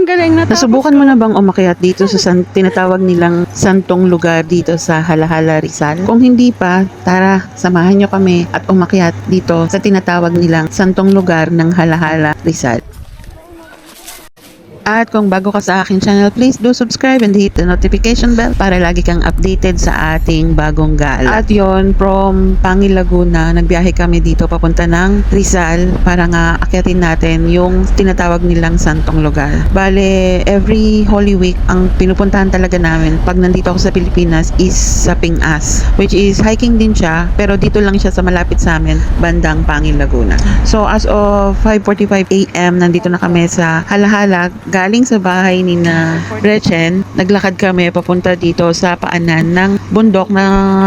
Nasubukan mo na bang umakyat dito sa tinatawag nilang santong lugar dito sa Halahala, Rizal? Kung hindi pa, tara, samahan nyo kami at umakyat dito sa tinatawag nilang santong lugar ng Halahala, Rizal. At kung bago ka sa aking channel, please do subscribe and hit the notification bell para lagi kang updated sa ating bagong gala. At yon, from Pangil, Laguna, nagbiyahe kami dito papunta ng Rizal para nga akyatin natin yung tinatawag nilang santong lugar. Bale, every Holy Week, ang pinupuntahan talaga namin pag nandito ako sa Pilipinas is sa Pingas, which is hiking din siya, pero dito lang siya sa malapit sa amin, bandang Pangil, Laguna. So as of 5:45 AM, nandito na kami sa Halahala. Galing sa bahay ni na Gretchen, naglakad kami papunta dito sa paanan ng bundok na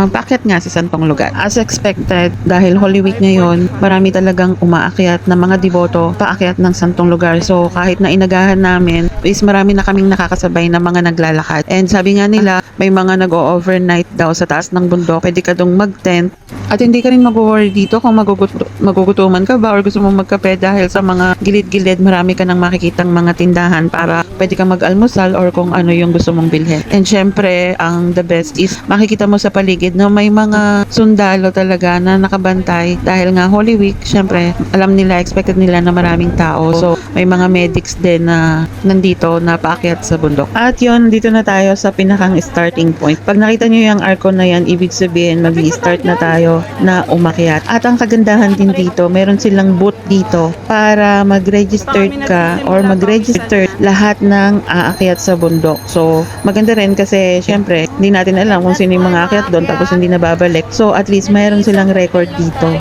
paakyat nga sa santong lugar. As expected, dahil Holy Week ngayon, marami talagang umaakyat na mga devoto paakyat ng santong lugar. So kahit na inagahan namin, is marami na kaming nakakasabay na mga naglalakad. And sabi nga nila, may mga nag-overnight daw sa taas ng bundok. Pwede ka dong mag-tent at hindi ka rin mag-worry dito kung magugutuman ka ba or gusto mo magkape, dahil sa mga gilid-gilid marami ka nang makikitang mga tindahan para pwede kang mag-almusal or kung ano yung gusto mong bilhin. And syempre, ang the best is makikita mo sa paligid na may mga sundalo talaga na nakabantay dahil nga Holy Week, syempre alam nila, expected nila na maraming tao. So may mga medics din na nandito na paakyat sa bundok. At yon, dito na tayo sa pinakang starting point. Pag nakita nyo yung arko na yan, ibig sabihin mag-i-start na tayo na umakyat. At ang kagandahan din dito, meron silang booth dito para mag-register ka or mag-register lahat ng aakyat sa bundok. So maganda rin kasi syempre hindi natin alam kung sino yung mga aakyat doon tapos hindi na babalik. So at least mayroon silang record dito.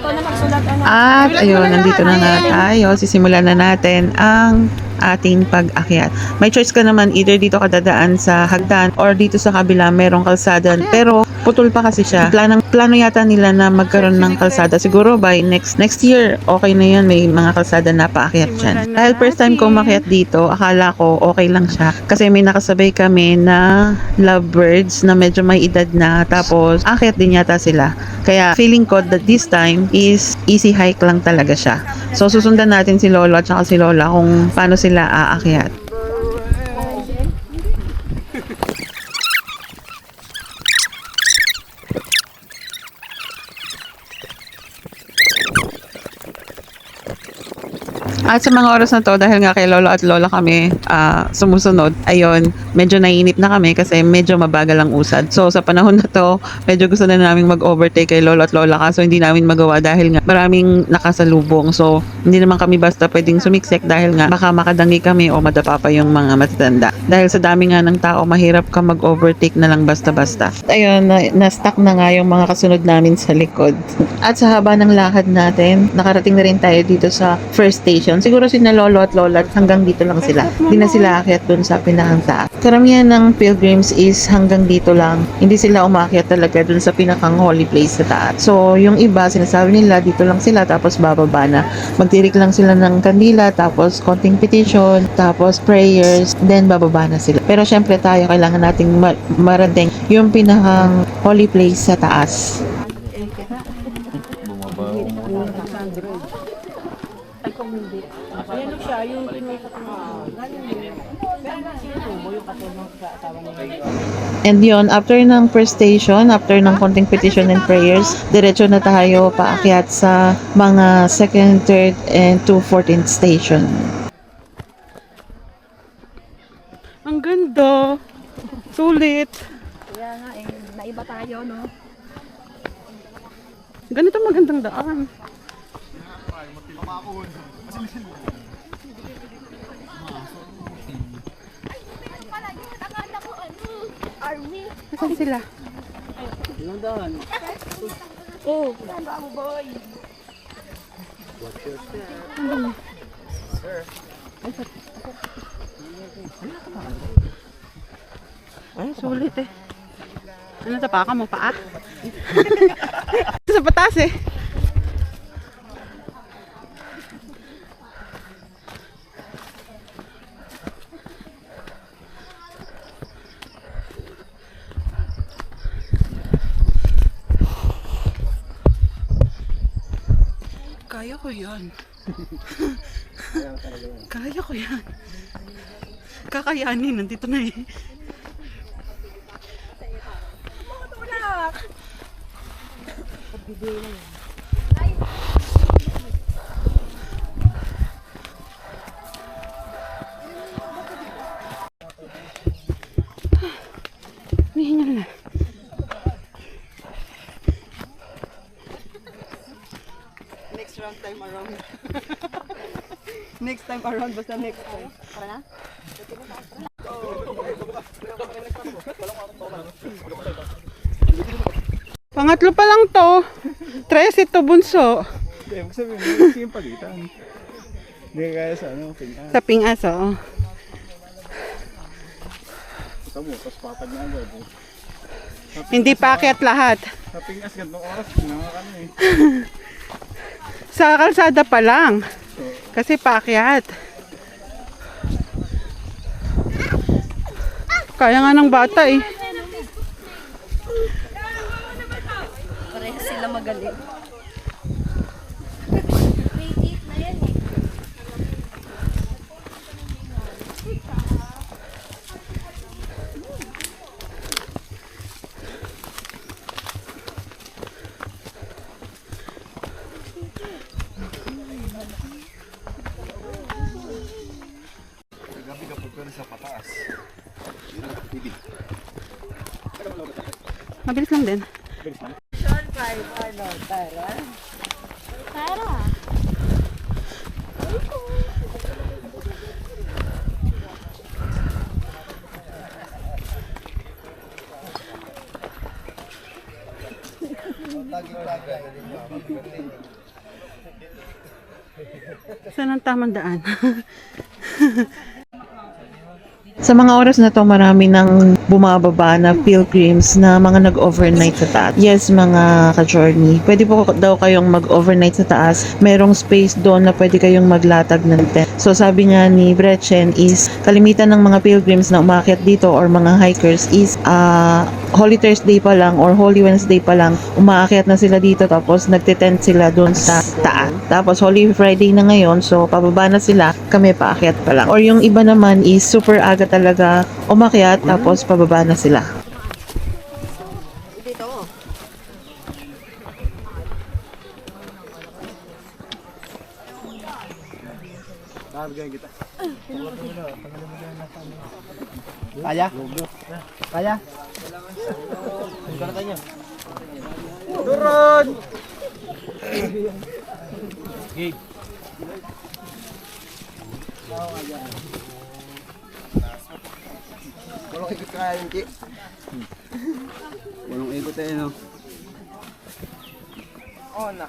At ayun, nandito na nga tayo. Sisimulan na natin ang ating pag-akyat. May choice ka naman, either dito ka dadaan sa hagdan or dito sa kabila merong kalsada. Pero putol pa kasi siya. Plano yata nila na magkaroon ng kalsada. Siguro by next year, okay na yun. May mga kalsada na paakyat dyan. Dahil first time ko umakyat dito, akala ko okay lang siya. Kasi may nakasabay kami na lovebirds na medyo may edad na. Tapos, akyat din yata sila. Kaya feeling ko that this time is easy hike lang talaga siya. So susundan natin si Lolo at saka si Lola kung paano sila aakyat. At sa mga oras na to, dahil nga kay Lolo at Lola kami sumusunod, ayun, medyo naiinip na kami kasi medyo mabagal ang usad. So sa panahon na to, medyo gusto na namin mag-overtake kay Lolo at Lola, kaso hindi namin magawa dahil nga maraming nakasalubong. So hindi naman kami basta pwedeng sumiksek dahil nga baka makadangi kami o madapa pa yung mga matatanda. Dahil sa dami nga ng tao, mahirap ka mag-overtake na lang basta-basta. Ayun, na-stuck na nga yung mga kasunod namin sa likod. At sa haba ng lakad natin, nakarating na rin tayo dito sa first station. Siguro sina Lolo at Lola hanggang dito lang sila. Hindi na sila aakyat dun sa pinakang taas. Karamihan ng pilgrims is hanggang dito lang. Hindi sila umaakyat talaga dun sa pinakang holy place sa taas. So yung iba, sinasabi nila dito lang sila tapos bababa na. Magtirik lang sila ng kandila, tapos konting petition, tapos prayers, then bababa na sila. Pero syempre tayo, kailangan nating marating yung pinakang holy place sa taas. And yun, after ng first station, after ng konting petition and prayers, diretso na tayo paakyat sa mga second, third, and to 14th station. Ang ganda! Sulit! Kaya nga naiba tayo, no? Ganito magandang daan. Saan sila? Oh, tanda mo, boy. Ay, sulit eh. Ano, tapakan mo paa? Sa patas eh. Kaya ko yan. Kaya ko yan. kakayanin. Nandito na eh. Hihinga na. Next round time around. Next time around, basta next time. Tara na? Pangatlo pa lang to. 13 to bunso. Hindi, ibig sabihin, may yung pagitan. Hindi kaya sa ano, pingas. Sa pingas, oo. Ito mo, tapos papag na agad. Hindi paakyat lahat. Sa pingas, gantong oras, pinangakan eh. Sa kalsada pa lang. Kasi paakyat. Kaya nga ng bata eh. Parehas sila magaling. Gabi kapag ko sa pataas. Mabilis lang din. Saan ang tamang daan? Sa mga oras na to, marami nang bumababa na pilgrims na mga nag-overnight sa taas. Yes, mga ka-journey. Pwede po daw kayong mag-overnight sa taas. Merong space doon na pwede kayong maglatag ng tent. So sabi nga ni Gretchen is kalimitan ng mga pilgrims na umakyat dito or mga hikers is Holy Thursday pa lang or Holy Wednesday pa lang umaakyat na sila dito tapos nagte-tent sila doon sa taas. Tapos Holy Friday na ngayon, so pababa na sila, kami paakyat pa lang. Or yung iba naman is super aga talaga umakyat tapos pababa na sila. Dito. Nakabigyan kita. Kaya? Kaya? Turun! Walang ikot kaya yung ki. Walang ikot eh, no? Oh, na.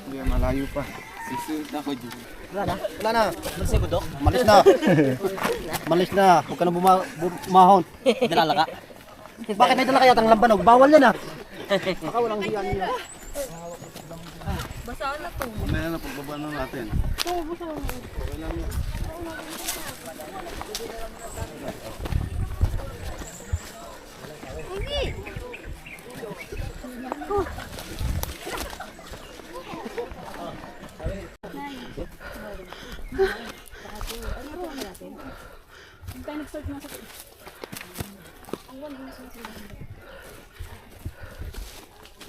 Hindi, malayo pa. Wala na. Wala na. Malis na. Malis na. Huwag ka na bumahon. Dalala ka. Bakit may dala kaya tang lambanog? Bawal yan ah. Baka walang hiyan niya. Mamaya na pagbaba na natin.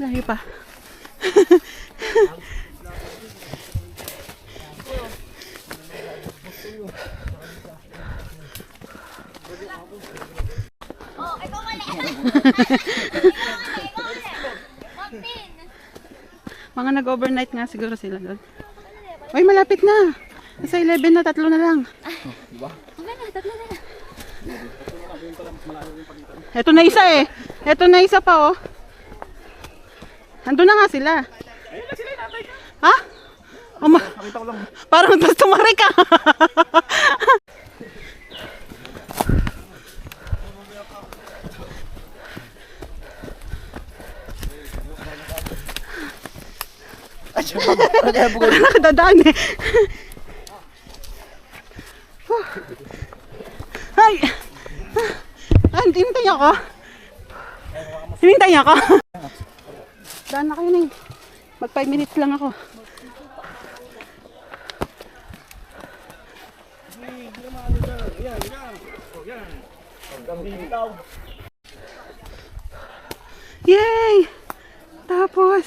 Layo pa. Mga nag-overnight nga siguro sila doon. Uy, malapit na. Nasa 11 na, 3 na lang. Ito na isa eh. Ito na isa pa oh. Andun na nga sila. Ha? Parang tapos tumari ka. Nakadadaan eh. Ay! Hinintay ako. Hinintay ako. Daan na kayo na mag 5 minutes lang ako. Yay! Tapos,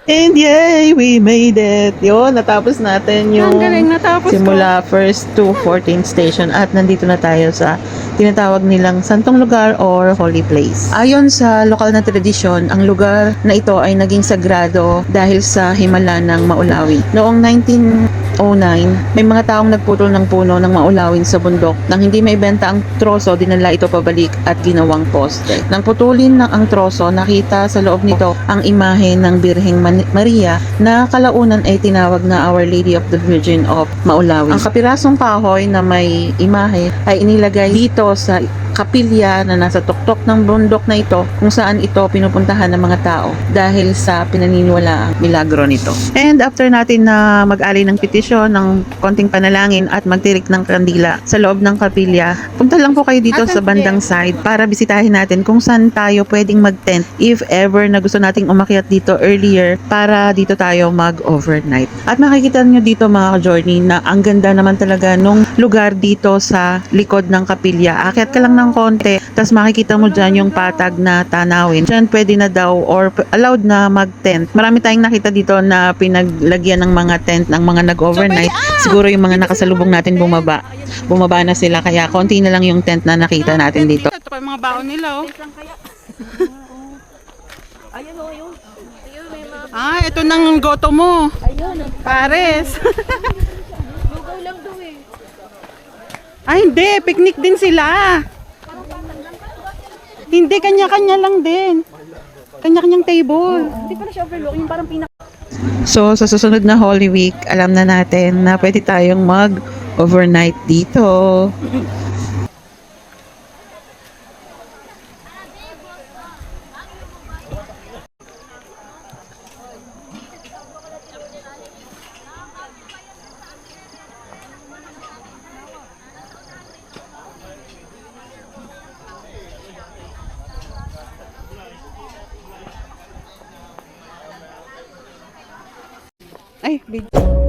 And yay, we made it. Yun, natapos natin yung Ang galing, natapos simula first to 14th station at nandito na tayo sa tinatawag nilang santong lugar or holy place. Ayon sa lokal na tradisyon, ang lugar na ito ay naging sagrado dahil sa himala ng Maulawin. Noong 1909, may mga taong nagputol ng puno ng Maulawin sa bundok. Nang hindi maibenta ang troso, dinala ito pabalik at ginawang poste. Nang putulin ng ang troso, nakita sa loob nito ang imahe ng Birheng Maria na kalaunan ay tinawag na Our Lady of the Virgin of Maulawin. Ang kapirasong kahoy na may imahe ay inilagay dito sa kapilya na nasa tuktok ng bundok na ito kung saan ito pinupuntahan ng mga tao dahil sa pinaniniwalaang milagro nito. And after natin na mag-alay ng petisyon, ng konting panalangin at magtirik ng kandila sa loob ng kapilya, punta lang po kayo dito sa bandang side para bisitahin natin kung saan tayo pwedeng mag-tent if ever na gusto nating umakyat dito earlier para dito tayo mag-overnight. At makikita nyo dito mga ka-journey na ang ganda naman talaga nung lugar dito sa likod ng kapilya. Akyat ka lang ng konti, tapos makikita mo dyan yung patag na tanawin. Dyan pwede na daw or allowed na mag-tent. Marami tayong nakita dito na pinaglagyan ng mga tent ng mga nag-overnight. Siguro yung mga nakasalubong natin bumaba. Bumaba na sila, kaya konti na lang yung tent na nakita natin dito. ito pa yung mga baon nila, oh. Ayun o, yun. Ayun, may mga Ah, ito nang goto mo. Pares. lugaw lang daw eh. Ay, hindi. Picnic din sila. Hindi, kanya-kanya lang din. Kanya-kanyang table. Hindi pala siya overlook, yung parang pinak... So, sa susunod na Holy Week, alam na natin na pwede tayong mag-overnight dito. Ay, big.